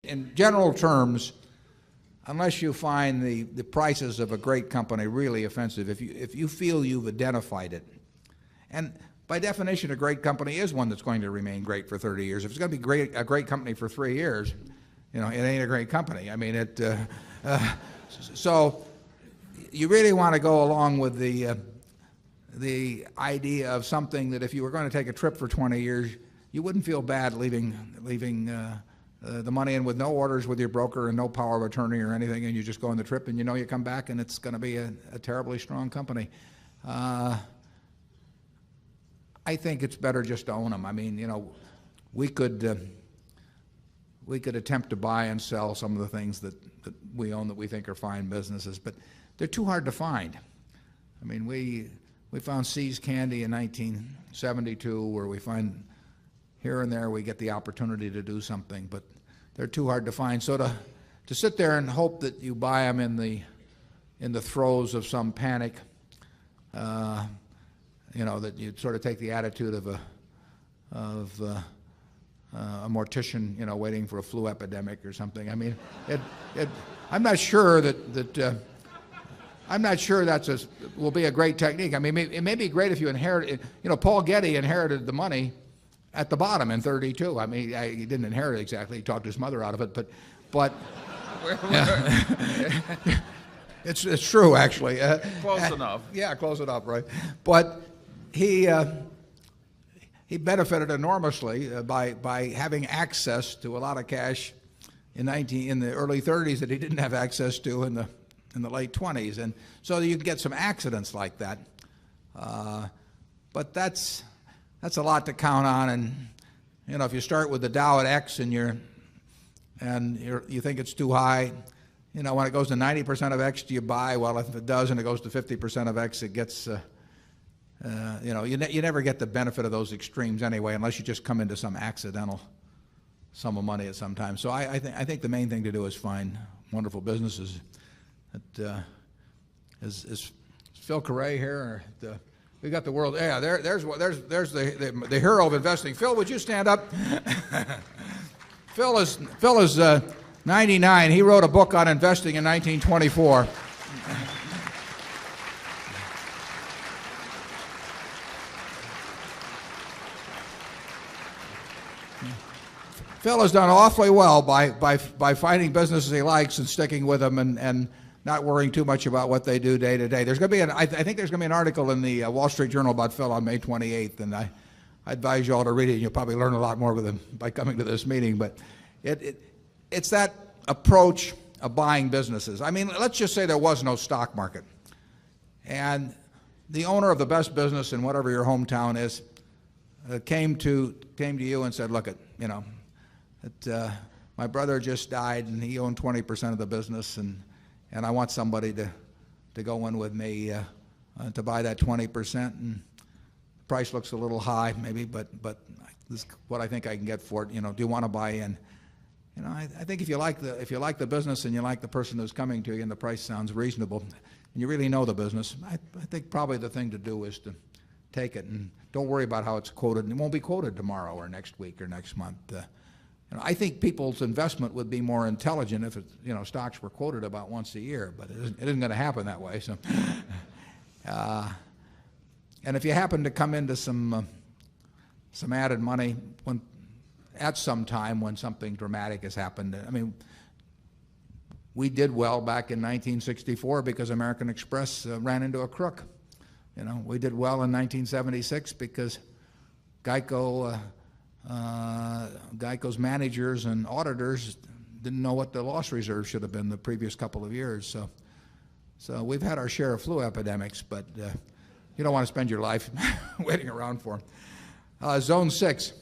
In general terms, unless you find the prices of a great company really offensive, if you feel you've identified it, and by definition a great company is one that's going to remain great for 30 years. If it's going to be a great company for 3 years, it ain't a great company. I mean, so you really want to go along with the idea of something that if you were going to take a trip for 20 years, you wouldn't feel bad leaving the money in with no orders with your broker and no power of attorney or anything, and you just go on the trip and you come back and it's going to be a terribly strong company. I think it's better just to own them. I mean, we could attempt to buy and sell some of the things that we own that we think are fine businesses, but they're too hard to find. I mean, we found See's Candy in 1972, where we find here and there we get the opportunity to do something, but they're too hard to find. So to sit there and hope that you buy them in the throes of some panic, that you sort of take the attitude of a mortician, waiting for a flu epidemic or something. I mean, I'm not sure that will be a great technique. I mean, it may be great if you inherit it. Paul Getty inherited the money at the bottom in 32. I mean, he didn't inherit it exactly. He talked his mother out of it, but yeah. It's true, actually. Close enough. Yeah, close enough, right? But he benefited enormously by having access to a lot of cash in the early 30s that he didn't have access to in the late 20s, and so you can get some accidents like that. But that's a lot to count on, and if you start with the Dow at X and you think it's too high, when it goes to 90% of X, do you buy? Well, if it does and it goes to 50% of X, it gets you never get the benefit of those extremes anyway, unless you just come into some accidental sum of money at some time. So I think the main thing to do is find wonderful businesses. Is Phil Correa here? We got the world. Yeah, there's the hero of investing. Phil, would you stand up? Phil is 99. He wrote a book on investing in 1924. Phil has done awfully well by finding businesses he likes and sticking with them and not worrying too much about what they do day to day. There's going to be I think there's going to be an article in the Wall Street Journal about Phil on May 28th, and I advise you all to read it. You'll probably learn a lot more with him by coming to this meeting. But it's that approach of buying businesses. I mean, let's just say there was no stock market, and the owner of the best business in whatever your hometown is came to you and said, "Look, my brother just died, and he owned 20% of the business, and I want somebody to go in with me to buy that 20%, and the price looks a little high maybe, but this is what I think I can get for it. Do you want to buy in?" I think if you like the business and you like the person who's coming to you and the price sounds reasonable and you really know the business, I think probably the thing to do is to take it and don't worry about how it's quoted. It won't be quoted tomorrow or next week or next month. I think people's investment would be more intelligent if stocks were quoted about once a year, but it isn't going to happen that way. So, and if you happen to come into some added money at some time when something dramatic has happened, I mean, we did well back in 1964 because American Express ran into a crook. We did well in 1976 because Geico's managers and auditors didn't know what the loss reserve should have been the previous couple of years. So we've had our share of flu epidemics, but you don't want to spend your life waiting around for them. Zone 6.